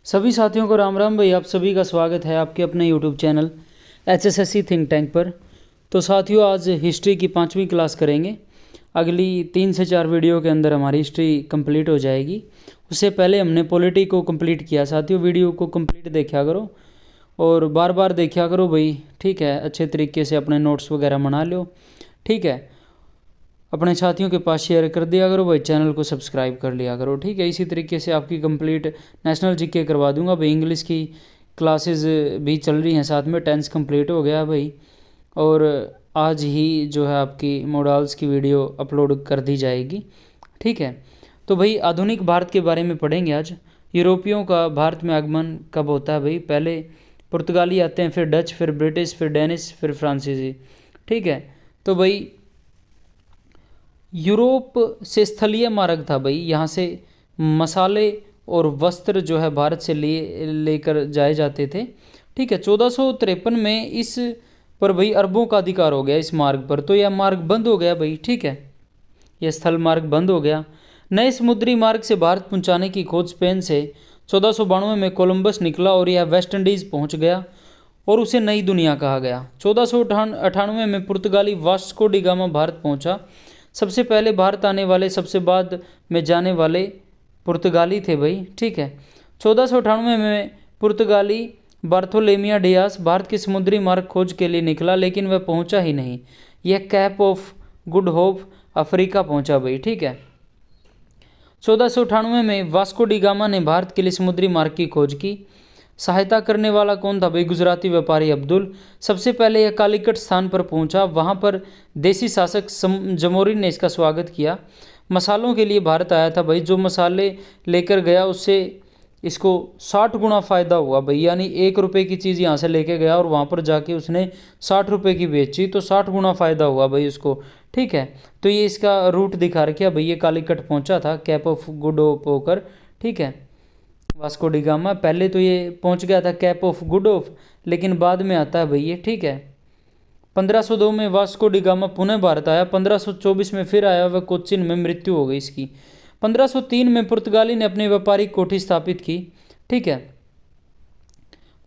सभी साथियों को राम राम भाई। आप सभी का स्वागत है आपके अपने YouTube channel HSSC think tank पर। तो साथियों, आज हिस्ट्री की 5वीं क्लास करेंगे। अगली 3 से 4 वीडियो के अंदर हमारी हिस्ट्री कंप्लीट हो जाएगी। उससे पहले हमने पॉलिटी को कंप्लीट किया। साथियों, वीडियो को कंप्लीट देखा करो और बार बार देखा करो भाई, ठीक है। अच्छे तरीके से अपने नोट्स वगैरह बना लो, ठीक है। अपने साथियों के पास शेयर कर दिया करो भाई, चैनल को सब्सक्राइब कर लिया करो, ठीक है। इसी तरीके से आपकी कंप्लीट नेशनल जीके करवा दूंगा भाई। इंग्लिश की क्लासेस भी चल रही हैं साथ में। 10th कंप्लीट हो गया भाई, और आज ही जो है आपकी मॉडल्स की वीडियो अपलोड कर दी जाएगी, ठीक है। तो भाई आधुनिक भारत के बारे में पढ़ेंगे आज। यूरोपियों का भारत में आगमन कब होता है भाई? पहले पुर्तगाली आते हैं, फिर डच, फिर ब्रिटिश, फिर डेनिश, फिर फ्रांसीसी, ठीक है। तो भाई यूरोप से स्थलीय मार्ग था भाई। यहाँ से मसाले और वस्त्र जो है भारत से लेकर जाए जाते थे, ठीक है। 1453 में इस पर भाई अरबों का अधिकार हो गया इस मार्ग पर। तो यह मार्ग बंद हो गया भाई, ठीक है। यह स्थल मार्ग बंद हो गया। नए समुद्री मार्ग से भारत पहुंचाने की खोज स्पेन से 1492 में कोलंबस निकला और यह वेस्ट इंडीज़ पहुंच गया और उसे नई दुनिया कहा गया। 1498 में पुर्तगाली वास्को डी गामा भारत पहुंचा। सबसे पहले भारत आने वाले, सबसे बाद में जाने वाले पुर्तगाली थे भाई, ठीक है। 1498 में पुर्तगाली बार्थोलेमिया डियास भारत के समुद्री मार्ग खोज के लिए निकला, लेकिन वह पहुंचा ही नहीं। यह cap of good hope Africa पहुंचा भाई, ठीक है। 1498 में वास्को डी गामा ने भारत के लिए समुद्री मार्ग की खोज की। सहायता करने वाला कौन था भाई? गुजराती व्यापारी अब्दुल। सबसे पहले यह कालीकट स्थान पर पहुंचा। वहां पर देसी शासक जमोरिन ने इसका स्वागत किया। मसालों के लिए भारत आया था भाई। जो मसाले लेकर गया उससे इसको 60 गुना फ़ायदा हुआ भाई। यानी 1 रुपये की चीज़ यहाँ से लेके गया और वहाँ पर जाके उसने 60 रुपये की बेची, तो 60 गुना फ़ायदा हुआ भाई उसको, ठीक है। तो ये इसका रूट दिखा रखा भाई। ये कालीकट पहुँचा था कैप ऑफ गुड होप होकर, ठीक है। वास्को डी गामा पहले तो ये पहुंच गया था कैप ऑफ गुड होप, लेकिन बाद में आता है भाई ये, ठीक है। 1502 में वास्को डी गामा पुनः भारत आया। 1524 में फिर आया, वह कोच्चिन में मृत्यु हो गई इसकी। 1503 में पुर्तगाली ने अपनी व्यापारिक कोठी स्थापित की, ठीक है।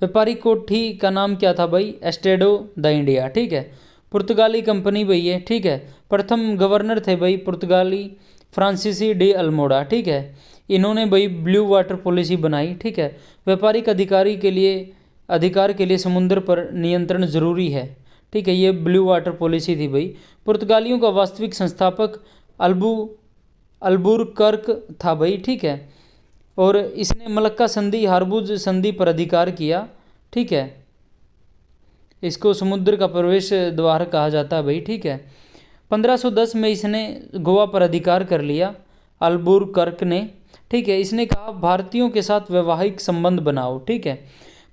व्यापारिक कोठी का नाम क्या था भाई? एस्टेडो द इंडिया, ठीक है। पुर्तगाली कंपनी भाई है, ठीक है। प्रथम गवर्नर थे भाई पुर्तगाली फ्रांसीसी डी अल्मोड़ा, ठीक है। इन्होंने भाई ब्लू वाटर पॉलिसी बनाई, ठीक है। व्यापारिक अधिकार के लिए समुद्र पर नियंत्रण जरूरी है, ठीक है। ये ब्लू वाटर पॉलिसी थी भाई। पुर्तगालियों का वास्तविक संस्थापक अल्बुकर्क था भाई, ठीक है। और इसने मलक्का संधि, हारबुज संधि पर अधिकार किया, ठीक है। इसको समुद्र का प्रवेश द्वार कहा जाता है भाई, ठीक है। 1510 में इसने गोवा पर अधिकार कर लिया अल्बुकर्क ने, ठीक है। इसने कहा भारतीयों के साथ वैवाहिक संबंध बनाओ, ठीक है।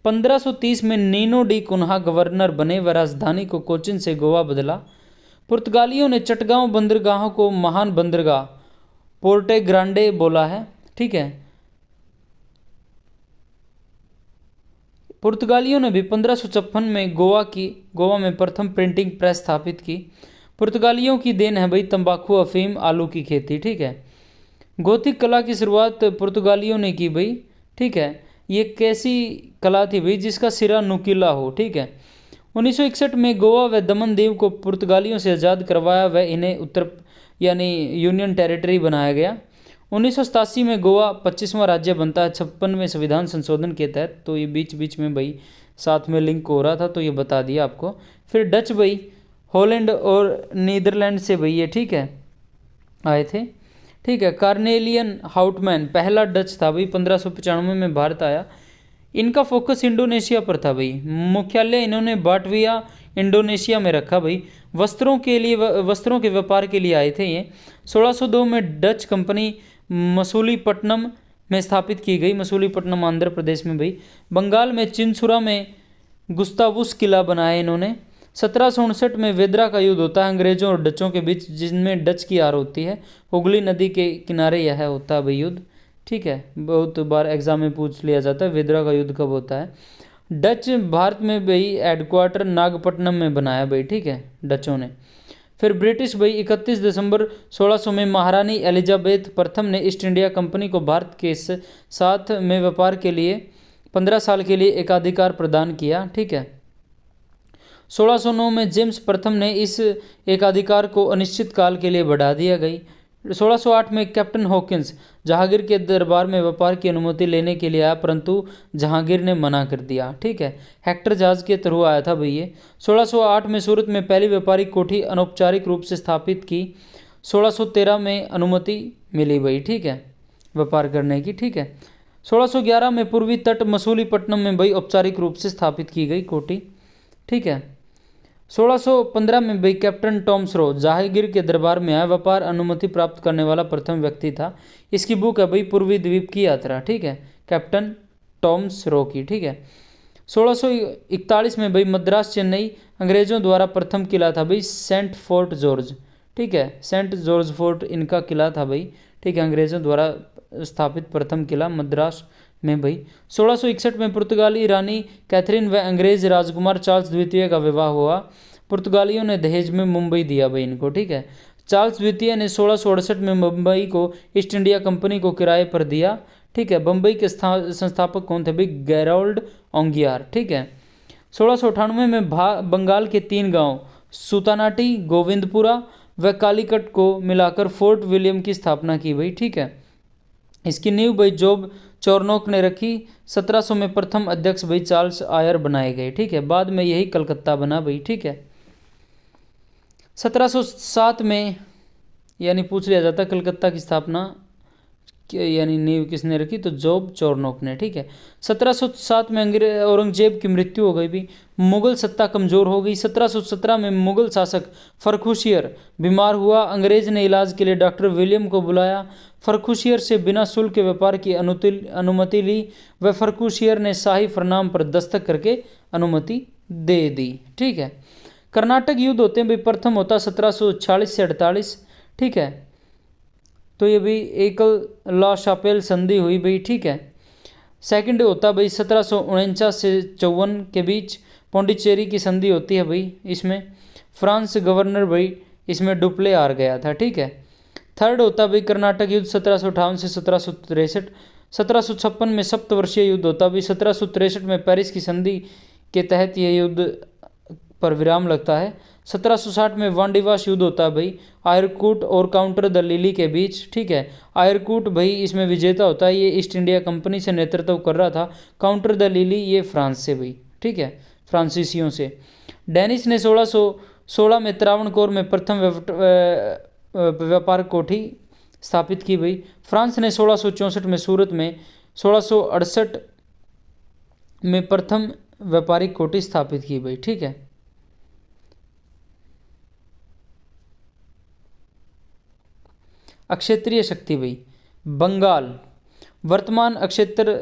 1530 में नीनो डी कुन्हा गवर्नर बने व राजधानी को कोचिन से गोवा बदला। पुर्तगालियों ने चटगांव बंदरगाहों को महान बंदरगाह पोर्टे ग्रांडे बोला है, ठीक है। पुर्तगालियों ने भी 1556 में गोवा में प्रथम प्रिंटिंग प्रेस स्थापित की। पुर्तगालियों की देन है भाई तंबाकू, अफीम, आलू की खेती, ठीक है। गोथिक कला की शुरुआत पुर्तगालियों ने की भाई, ठीक है। ये कैसी कला थी भाई? जिसका सिरा नुकीला हो, ठीक है। 1961 में गोवा व दमन दीव को पुर्तगालियों से आज़ाद करवाया व इन्हें उत्तर यानी यूनियन टेरिटरी बनाया गया। 1987 में गोवा 25वां राज्य बनता है 56वें संविधान संशोधन के तहत। तो ये बीच बीच में भाई साथ में लिंक हो रहा था, तो ये बता दिया आपको। फिर डच भाई हॉलैंड और नीदरलैंड से भाई ये, ठीक है, आए थे, ठीक है। कार्नेलियन हाउटमैन पहला डच था भाई। 1595 में भारत आया। इनका फोकस इंडोनेशिया पर था भाई। मुख्यालय इन्होंने बाटविया इंडोनेशिया में रखा भाई। वस्त्रों के व्यापार के लिए आए थे ये। 1602 में डच कंपनी मसूलीपट्टनम में स्थापित की गई। मसूलीपट्टनम आंध्र प्रदेश में भाई। बंगाल में चिंसुरा में गुस्तावुस किला बनाया इन्होंने। 1759 में वेदरा का युद्ध होता है अंग्रेजों और डचों के बीच, जिसमें डच की हार होती है। हुगली नदी के किनारे यह होता है भाई युद्ध, ठीक है। बहुत बार एग्जाम में पूछ लिया जाता है वेदरा का युद्ध कब होता है। डच भारत में भाई हेडक्वार्टर नागपट्टनम में बनाया भाई, ठीक है, डचों ने। फिर ब्रिटिश भाई 31 दिसंबर 1600 में महारानी एलिजाबेथ प्रथम ने ईस्ट इंडिया कंपनी को भारत के साथ में व्यापार के लिए 15 साल के लिए एकाधिकार प्रदान किया। ठीक है। 1609 में जेम्स प्रथम ने इस एकाधिकार को अनिश्चित काल के लिए बढ़ा दिया गई। 1608 में कैप्टन हॉकिंस जहांगीर के दरबार में व्यापार की अनुमति लेने के लिए आया, परंतु जहांगीर ने मना कर दिया। ठीक है। हेक्टर जहाज के थ्रू आया था भाई ये। 1608 में सूरत में पहली व्यापारिक कोठी अनौपचारिक रूप से स्थापित की। 1613 में अनुमति मिली भाई। ठीक है, व्यापार करने की। ठीक है। 1611 में पूर्वी तट मसूलीपट्टनम में भाई औपचारिक रूप से स्थापित की गई कोठी। ठीक है। 1615 में भाई कैप्टन टॉम्स रो जहांगीर के दरबार में आया, व्यापार अनुमति प्राप्त करने वाला प्रथम व्यक्ति था। इसकी बुक है भाई पूर्वी द्वीप की यात्रा। ठीक है, कैप्टन टॉम्स रो की। ठीक है। 1641 में भाई मद्रास चेन्नई अंग्रेजों द्वारा प्रथम किला था भाई सेंट फोर्ट जॉर्ज। ठीक है, सेंट जॉर्ज फोर्ट इनका किला था भाई। ठीक है, अंग्रेजों द्वारा स्थापित प्रथम किला मद्रास में भाई। 1661 में पुर्तगाली रानी कैथरीन व अंग्रेज राजकुमार चार्ल्स द्वितीय का विवाह हुआ। पुर्तगालियों ने दहेज में मुंबई दिया भाई इनको। ठीक है। चार्ल्स द्वितीय ने 1668 में मुंबई को ईस्ट इंडिया कंपनी को किराए पर दिया। ठीक है। बम्बई के संस्थापक कौन थे भाई? गैरोल्ड ओंगियार। ठीक है। 1698 में बंगाल के 3 गांव सुतानाटी, गोविंदपुरा व कालीकट को मिलाकर फोर्ट विलियम की स्थापना की भाई। ठीक है। इसकी नींव भाई जॉब चोरनोक ने रखी। 1700 में प्रथम अध्यक्ष भाई चार्ल्स आयर बनाए गए। ठीक है, बाद में यही कलकत्ता बना भाई। ठीक है। 1707 में यानी पूछ लिया जाता कलकत्ता की स्थापना यानी नींव किसने रखी, तो जॉब चोरनोक ने। ठीक है। 1707 में औरंगजेब की मृत्यु हो गई भी, मुगल सत्ता कमजोर हो गई। 1717 में मुगल शासक फर्रुखियर बीमार हुआ। अंग्रेज ने इलाज के लिए डॉक्टर विलियम को बुलाया। फर्रुखियर से बिना शुल्क व्यापार की अनुमति ली व फर्रुखियर ने शाही फरमान पर दस्तखत करके अनुमति दे दी। ठीक है। कर्नाटक युद्ध होते हैं भाई, प्रथम होता 1746 से 48। ठीक है, तो ये भाई एकल ला शापेल संधि हुई भाई। ठीक है। सेकंड होता भाई 1749 से 54 के बीच पौंडीचेरी की संधि होती है भाई। इसमें फ्रांस गवर्नर भाई इसमें डुप्ले हार गया था। ठीक है। थर्ड होता भाई कर्नाटक युद्ध 1758 से 1763। 1756 में सप्तवर्षीय युद्ध होता भाई। 1763 में पेरिस की संधि के तहत यह युद्ध पर विराम लगता है। 1760 में वांडीवाश युद्ध होता है भाई आयरकूट और काउंटर द लिली के बीच। ठीक है। आयरकूट भाई इसमें विजेता होता है, ये ईस्ट इंडिया कंपनी से नेतृत्व कर रहा था। काउंटर द लिली ये फ्रांस से भाई। ठीक है, फ्रांसीसियों से। डेनिस ने 1616 में त्रावणकोर में प्रथम व्यापार कोठी स्थापित की भाई। फ्रांस ने 1664 में सूरत में, 1668 में प्रथम व्यापारिक कोठी स्थापित की भाई। ठीक है। अक्षेत्रीय शक्ति भाई, बंगाल वर्तमान अक्षेत्र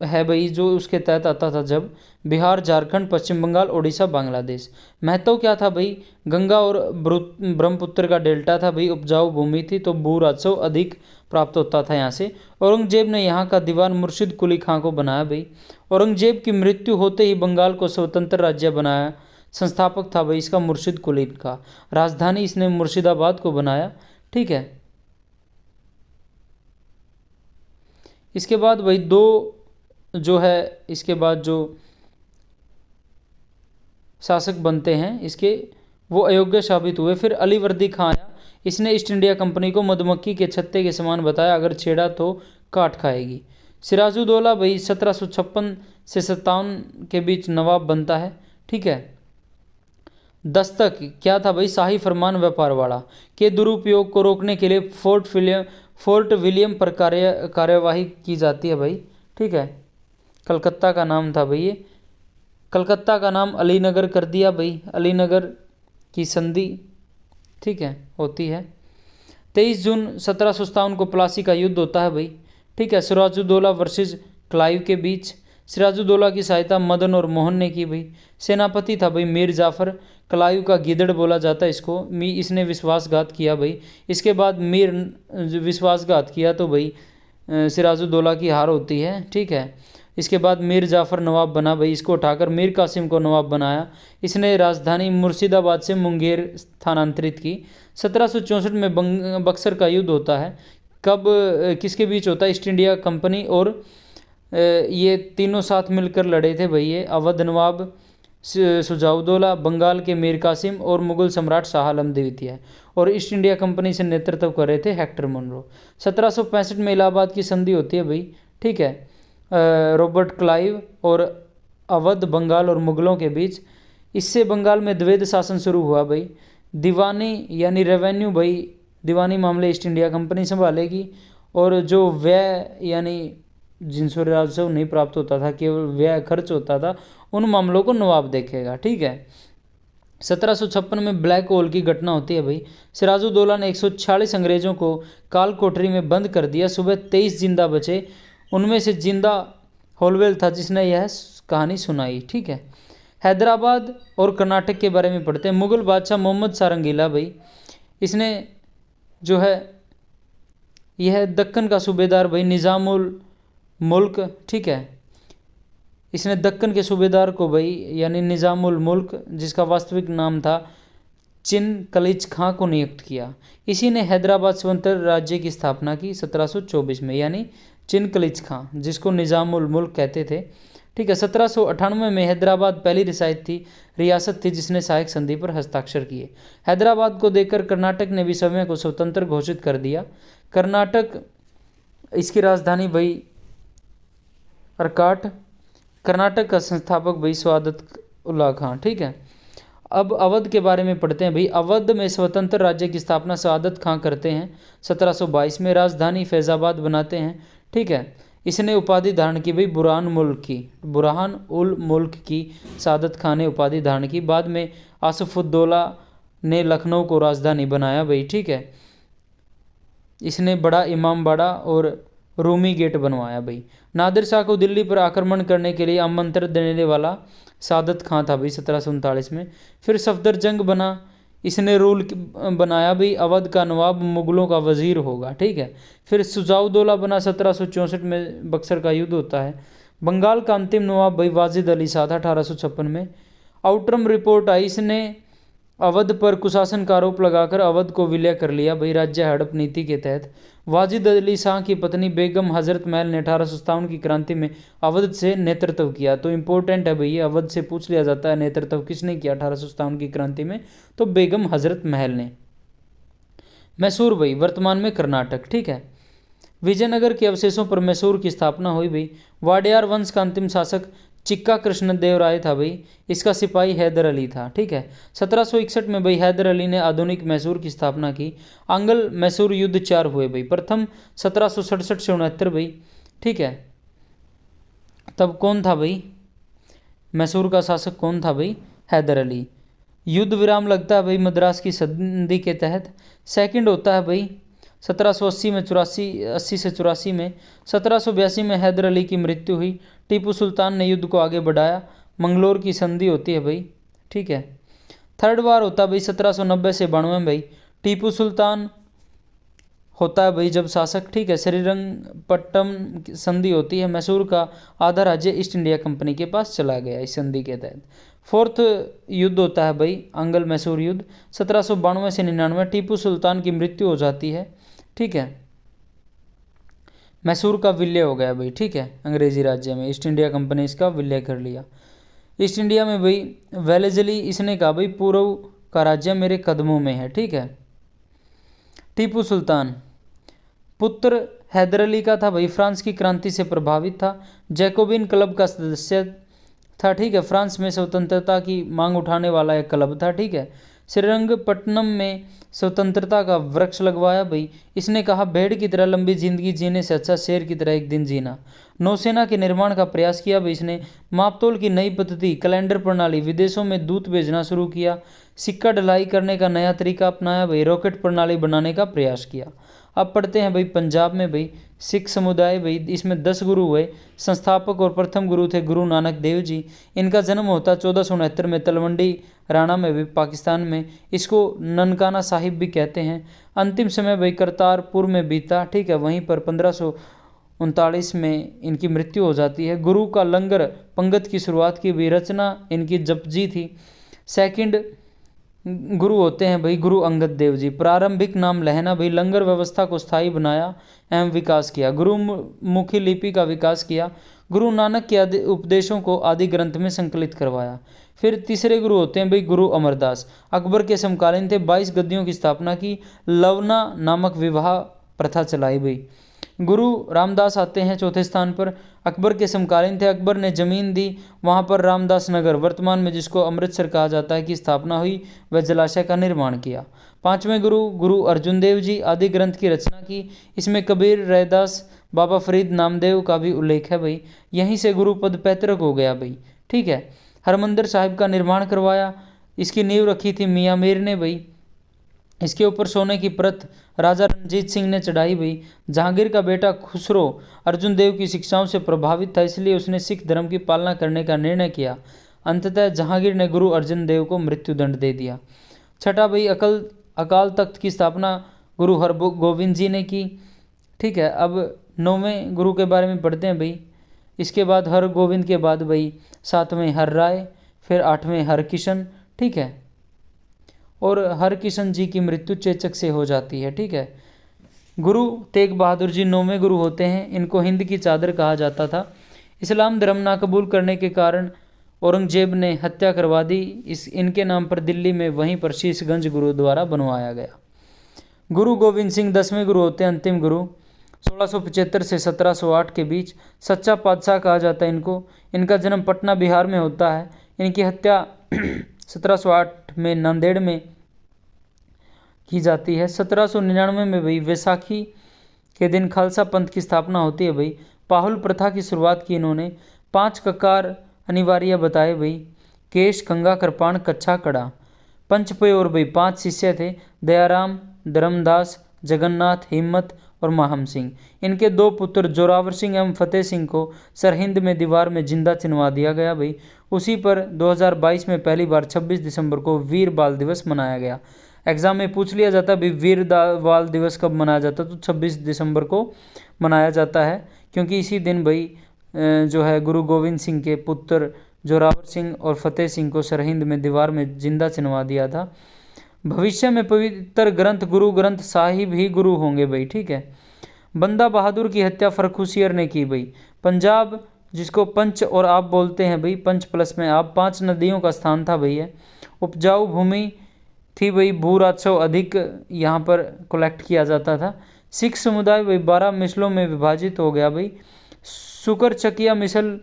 है भाई जो उसके तहत आता था जब बिहार, झारखंड, पश्चिम बंगाल, उड़ीसा, बांग्लादेश। महत्व क्या था भाई? गंगा और ब्रह्मपुत्र का डेल्टा था भाई, उपजाऊ भूमि थी तो भू राजस्व अधिक प्राप्त होता था यहाँ से। औरंगजेब ने यहाँ का दीवान मुर्शिद कुली खां को बनाया भाई। औरंगजेब की मृत्यु होते ही बंगाल को स्वतंत्र राज्य बनाया। संस्थापक था भाई इसका मुर्शिद कुली का। राजधानी इसने मुर्शिदाबाद को बनाया। ठीक है। इसके बाद भाई दो जो है इसके बाद जो शासक बनते हैं इसके वो अयोग्य साबित हुए। फिर अलीवर्दी खां आया, इसने ईस्ट इंडिया कंपनी को मधुमक्खी के छत्ते के समान बताया, अगर छेड़ा तो काट खाएगी। सिराजुद्दौला भाई 1756 से 57 के बीच नवाब बनता है। ठीक है। दस्तक क्या था भाई? शाही फरमान व्यापार वाला के दुरुपयोग को रोकने के लिए फोर्ट विलियम पर कार्यवाही की जाती है भाई। ठीक है। कलकत्ता का नाम था भाई ये, कलकत्ता का नाम अलीनगर कर दिया भाई। अलीनगर की संधि ठीक है होती है। 23 जून 1757 को प्लासी का युद्ध होता है भाई। ठीक है। सिराजुद्दौला वर्सेस क्लाइव के बीच। सिराजुद्दौला की सहायता मदन और मोहन ने की भाई। सेनापति था भाई मीर जाफर। क्लाइव का गिदड़ बोला जाता है इसको। इसने विश्वासघात किया भाई। इसके बाद मीर विश्वासघात किया तो भाई सिराजुद्दौला की हार होती है। ठीक है। इसके बाद मीर जाफ़र नवाब बना भाई, इसको उठाकर मीर कासिम को नवाब बनाया। इसने राजधानी मुर्शिदाबाद से मुंगेर स्थानांतरित की। 1764 में बक्सर का युद्ध होता है। कब किसके बीच होता है? ईस्ट इंडिया कंपनी और ये तीनों साथ मिलकर लड़े थे भाई। ये अवध नवाब सुजाउद्दौला, बंगाल के मीर कासिम और मुगल सम्राट शाह आलम द्वितीय। और ईस्ट इंडिया कंपनी से नेतृत्व कर रहे थे हेक्टर मनरो। 1765 में इलाहाबाद की संधि होती है भाई, ठीक है, रॉबर्ट क्लाइव और अवध, बंगाल और मुगलों के बीच। इससे बंगाल में द्वैध शासन शुरू हुआ भाई। दीवानी यानी रेवेन्यू भाई, दीवानी मामले ईस्ट इंडिया कंपनी संभालेगी, और जो व्यय यानी जिनसे राजस्व नहीं प्राप्त होता था, केवल व्यय खर्च होता था, उन मामलों को नवाब देखेगा, ठीक है। 1756 में ब्लैक होल की घटना होती है भाई। सिराजुद्दौला ने 146 अंग्रेजों को काल कोठरी में बंद कर दिया। सुबह 23 जिंदा बचे, उनमें से जिंदा होलवेल था जिसने यह कहानी सुनाई, ठीक है। हैदराबाद और कर्नाटक के बारे में पढ़ते हैं। मुगल बादशाह मोहम्मद शाह रंगीला भाई, इसने जो है यह दक्कन का सूबेदार भाई, निज़ामुल मुल्क, ठीक है, इसने दक्कन के सूबेदार को भाई यानी निज़ामुल मुल्क, जिसका वास्तविक नाम था चिन कलिच खां, को नियुक्त किया। इसी ने हैदराबाद स्वतंत्र राज्य की स्थापना की 1724 में, यानी चिन कलिच खां, जिसको निज़ामुल मुल्क कहते थे, ठीक है। 1798 में हैदराबाद पहली रियासत थी जिसने सहायक संधि पर हस्ताक्षर किए। हैदराबाद को देकर कर्नाटक ने भी समय को स्वतंत्र घोषित कर दिया। कर्नाटक, इसकी राजधानी भाई अर्काट। कर्नाटक का संस्थापक भाई स्वादत उल्ला खां, ठीक है। अब अवध के बारे में पढ़ते हैं भाई। अवध में स्वतंत्र राज्य की स्थापना सआदत खां करते हैं 1722 में। राजधानी फैजाबाद बनाते हैं, ठीक है। इसने उपाधि धारण की भाई बुरहान उल मुल्क की। सआदत खां ने उपाधि धारण की। बाद में आसफुद्दौला ने लखनऊ को राजधानी बनाया भाई, ठीक है। इसने बड़ा इमामबाड़ा और रूमी गेट बनवाया भाई। नादिर शाह को दिल्ली पर आक्रमण करने के लिए आमंत्रण देने वाला सआदत खां था भाई 1739 में। फिर सफदरजंग बना, इसने रूल बनाया भाई अवध का नवाब मुगलों का वजीर होगा, ठीक है। फिर सुजाउद्दौला बना, 1764 में बक्सर का युद्ध होता है। बंगाल का अंतिम नवाब भाई वाजिद अली शाह था 1856 में। आउटरम रिपोर्ट आई, इसने अवध पर कुशासन का आरोप लगाकर अवध को विलय कर लिया भाई राज्य हड़प नीति के तहत। वाजिद अली शाह की पत्नी बेगम हजरत महल ने 1857 की क्रांति में अवध से नेतृत्व किया। तो इम्पोर्टेंट है भाई, ये अवध से पूछ लिया जाता है नेतृत्व किसने किया 1857 की क्रांति में, तो बेगम हजरत महल ने। मैसूर भाई वर्तमान में कर्नाटक, ठीक है। विजयनगर के अवशेषों पर मैसूर की स्थापना हुई भाई। वाडियार वंश का अंतिम शासक चिक्का कृष्ण देव राय था भाई। इसका सिपाही हैदर अली था, ठीक है। 1761 में भाई हैदर अली ने आधुनिक मैसूर की स्थापना की। आंग्ल मैसूर युद्ध 4 हुए भाई। प्रथम 1767 से 69 भाई, ठीक है। तब कौन था भाई मैसूर का शासक, कौन था भाई? हैदर अली। युद्ध विराम लगता है भाई मद्रास की संधि के तहत। सेकंड होता है भाई 1780 में 80 से 84 में। 1782 में हैदर अली की मृत्यु हुई। टीपू सुल्तान ने युद्ध को आगे बढ़ाया। मंगलोर की संधि होती है भाई, ठीक है। थर्ड वार होता है भाई 1790 से 92 में भाई। टीपू सुल्तान होता है भाई जब शासक, ठीक है। श्रीरंगपट्टम संधि होती है। मैसूर का आधा राज्य ईस्ट इंडिया कंपनी के पास चला गया इस संधि के तहत। फोर्थ युद्ध होता है भाई आंग्ल मैसूर युद्ध 1792 से 99। टीपू सुल्तान की मृत्यु हो जाती है, ठीक है। मैसूर का विलय हो गया भाई, ठीक है। अंग्रेजी राज्य में ईस्ट इंडिया कंपनी इसका विलय कर लिया। ईस्ट इंडिया में भाई वेलेजली इसने कहा भाई पूर्व का राज्य मेरे कदमों में है, ठीक है। टीपू सुल्तान पुत्र हैदर अली का था भाई। फ्रांस की क्रांति से प्रभावित था। जैकोबिन क्लब का सदस्य था, ठीक है। फ्रांस में स्वतंत्रता की मांग उठाने वाला एक क्लब था, ठीक है। श्रीरंगपट्टनम में स्वतंत्रता का वृक्ष लगवाया भाई। इसने कहा भेड़ की तरह लंबी जिंदगी जीने से अच्छा शेर की तरह एक दिन जीना। नौसेना के निर्माण का प्रयास किया भाई इसने। मापतोल की नई पद्धति, कैलेंडर प्रणाली, विदेशों में दूत भेजना शुरू किया। सिक्का ढलाई करने का नया तरीका अपनाया भाई। रॉकेट प्रणाली बनाने का प्रयास किया। अब पढ़ते हैं भाई पंजाब में भाई सिख समुदाय भाई, इसमें 10 गुरु हुए। संस्थापक और प्रथम गुरु थे गुरु नानक देव जी। इनका जन्म होता 1469 में तलवंडी राणा में भी पाकिस्तान में। इसको ननकाना साहिब भी कहते हैं। अंतिम समय भाई करतारपुर में बीता, ठीक है। वहीं पर 1500 1939 में इनकी मृत्यु हो जाती है। गुरु का लंगर पंगत की शुरुआत की भी रचना इनकी जपजी थी। सेकंड गुरु होते हैं भाई गुरु अंगद देव जी। प्रारंभिक नाम लहना भाई लंगर व्यवस्था को स्थायी बनाया एवं विकास किया। गुरुमुखी लिपि का विकास किया। गुरु नानक के उपदेशों को आदि ग्रंथ में संकलित करवाया। फिर तीसरे गुरु होते हैं भाई गुरु अमरदास। अकबर के समकालीन थे। 22 गद्दियों की स्थापना की। लवना नामक विवाह प्रथा चलाई भाई। गुरु रामदास आते हैं चौथे स्थान पर। अकबर के समकालीन थे। अकबर ने जमीन दी, वहां पर रामदास नगर वर्तमान में जिसको अमृतसर कहा जाता है की स्थापना हुई व जलाशय का निर्माण किया। पांचवें गुरु गुरु अर्जुन देव जी आदि ग्रंथ की रचना की। इसमें कबीर, रैदास, बाबा फरीद, नामदेव का भी उल्लेख है भाई। यहीं से गुरु पद पैतृक हो गया भाई। ठीक है। हरमंदिर साहिब का निर्माण करवाया। इसकी नींव रखी थी मियाँ मीर ने भाई। इसके ऊपर सोने की परत राजा रणजीत सिंह ने चढ़ाई भाई। जहांगीर का बेटा खुसरो अर्जुन देव की शिक्षाओं से प्रभावित था, इसलिए उसने सिख धर्म की पालना करने का निर्णय किया। अंततः जहांगीर ने गुरु अर्जुन देव को मृत्युदंड दे दिया। छठा भाई अकाल तख्त की स्थापना गुरु हरगोविंद जी ने की। ठीक है। अब 9वें गुरु के बारे में पढ़ते हैं भाई। इसके बाद हरगोविंद के बाद भाई 7वें हरराय, फिर 8वें हरकिशन। ठीक है। और हरकिशन जी की मृत्यु चेचक से हो जाती है। ठीक है। गुरु तेग बहादुर जी 9वें गुरु होते हैं। इनको हिंद की चादर कहा जाता था। इस्लाम धर्म ना कबूल करने के कारण औरंगजेब ने हत्या करवा दी। इनके नाम पर दिल्ली में वहीं पर शीशगंज गुरुद्वारा बनवाया गया। गुरु गोविंद सिंह 10वें गुरु होते हैं, अंतिम गुरु। 1675 से 1708 के बीच सच्चा पातशाह कहा जाता है इनको। इनका जन्म पटना बिहार में होता है। इनकी हत्या 1708 में नांदेड़ में की जाती है। 1799 में भाई वैसाखी के दिन खालसा पंथ की स्थापना होती है भाई। पाहुल प्रथा की शुरुआत की इन्होंने। 5 ककार अनिवार्य बताए भाई। केश, कंगा, कृपाण, कच्छा, कड़ा। पंचपयोर भाई 5 शिष्य थे। दयाराम, धर्मदास, जगन्नाथ, हिम्मत और माहम सिंह। इनके 2 पुत्र जोरावर सिंह एवं फतेह सिंह को सरहिंद में दीवार में जिंदा चिनवा दिया गया भाई। उसी पर 2022 में पहली बार 26 दिसंबर को वीर बाल दिवस मनाया गया। एग्जाम में पूछ लिया जाता है वीर बाल दिवस कब मनाया जाता है, तो 26 दिसंबर को मनाया जाता है, क्योंकि इसी दिन भाई जो है गुरु गोविंद सिंह के पुत्र जोरावर सिंह और फतेह सिंह को सरहिंद में दीवार में जिंदा चिनवा दिया था। भविष्य में पवित्र ग्रंथ गुरु ग्रंथ साहिब ही गुरु होंगे भाई। ठीक है। बंदा बहादुर की हत्या फर्रुखसियर ने की भाई। पंजाब जिसको पंच और आप बोलते हैं भाई, पंच प्लस में आप, 5 नदियों का स्थान था भैया। उपजाऊ भूमि थी भाई। भू राजस्व अधिक यहाँ पर कलेक्ट किया जाता था। सिख समुदाय भाई 12 मिसलों में विभाजित हो गया भाई। सुकर चकिया मिसल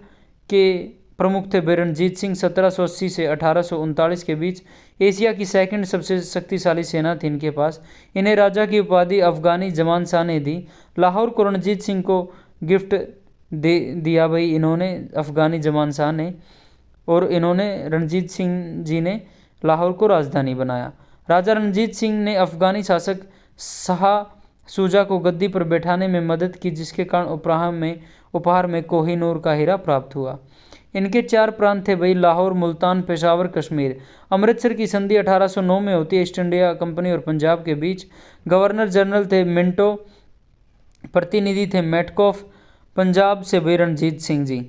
के प्रमुख थे रणजीत सिंह। 1780 से 1839 के बीच एशिया की सेकंड सबसे शक्तिशाली सेना थी इनके पास। इन्हें राजा की उपाधि अफगानी जमान शाह ने दी। लाहौर को रणजीत सिंह को गिफ्ट दे दिया भाई इन्होंने, अफगानी जमान शाह ने, और इन्होंने रणजीत सिंह जी ने लाहौर को राजधानी बनाया। राजा रणजीत सिंह ने अफगानी शासक शाह शुजा को गद्दी पर बैठाने में मदद की, जिसके कारण उपहार में कोहिनूर का हीरा प्राप्त हुआ। इनके 4 प्रांत थे भाई, लाहौर, मुल्तान, पेशावर, कश्मीर। अमृतसर की संधि 1809 में होती है ईस्ट इंडिया कंपनी और पंजाब के बीच। गवर्नर जनरल थे मिंटो, प्रतिनिधि थे मेटकॉफ। पंजाब से भाई रणजीत सिंह जी।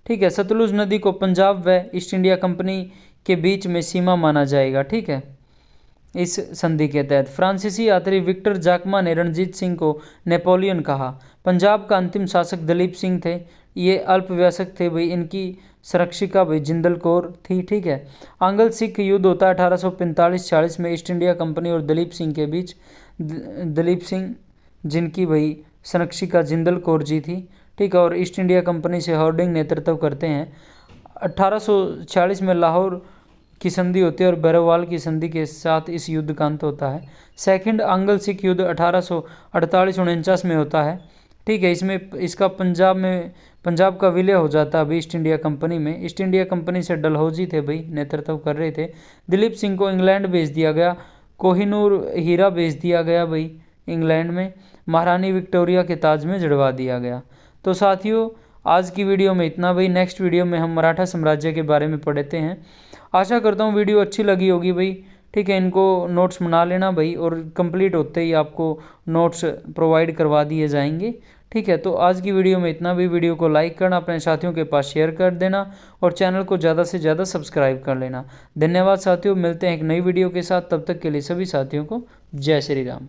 ठीक है। सतलुज नदी को पंजाब व ईस्ट इंडिया कंपनी के बीच में सीमा माना जाएगा। ठीक है। इस संधि के तहत फ्रांसीसी यात्री विक्टर जाकमा ने रणजीत सिंह को नेपोलियन कहा। पंजाब का अंतिम शासक दलीप सिंह थे। ये अल्पवयस्क थे भाई। इनकी संरक्षिका भाई जिंदल कौर थी। ठीक है। आंग्ल सिख युद्ध होता है 1845-46 में ईस्ट इंडिया कंपनी और दलीप सिंह के बीच। दलीप सिंह जिनकी भाई संरक्षिका जिंदल कौर जी थी। ठीक है। और ईस्ट इंडिया कंपनी से हार्डिंग नेतृत्व करते हैं। 1846 में लाहौर की संधि होती है और बहरवाल की संधि के साथ इस युद्ध का अंत होता है। सेकंड आंग्ल सिख युद्ध 1848-49 में होता है। ठीक है। इसमें इसका पंजाब का विलय हो जाता है अभी ईस्ट इंडिया कंपनी में। ईस्ट इंडिया कंपनी से डलहौजी थे भाई, नेतृत्व कर रहे थे। दिलीप सिंह को इंग्लैंड भेज दिया गया। कोहिनूर हीरा भेज दिया गया भाई इंग्लैंड में। महारानी विक्टोरिया के ताज में जड़वा दिया गया। तो साथियों आज की वीडियो में इतना भाई। नेक्स्ट वीडियो में हम मराठा साम्राज्य के बारे में पढ़ते हैं। आशा करता हूँ वीडियो अच्छी लगी होगी भाई। ठीक है, इनको नोट्स बना लेना भाई, और कंप्लीट होते ही आपको नोट्स प्रोवाइड करवा दिए जाएंगे। ठीक है, तो आज की वीडियो में इतना। भी वीडियो को लाइक करना, अपने साथियों के पास शेयर कर देना और चैनल को ज़्यादा से ज़्यादा सब्सक्राइब कर लेना। धन्यवाद साथियों, मिलते हैं एक नई वीडियो के साथ, तब तक के लिए सभी साथियों को जय श्री राम।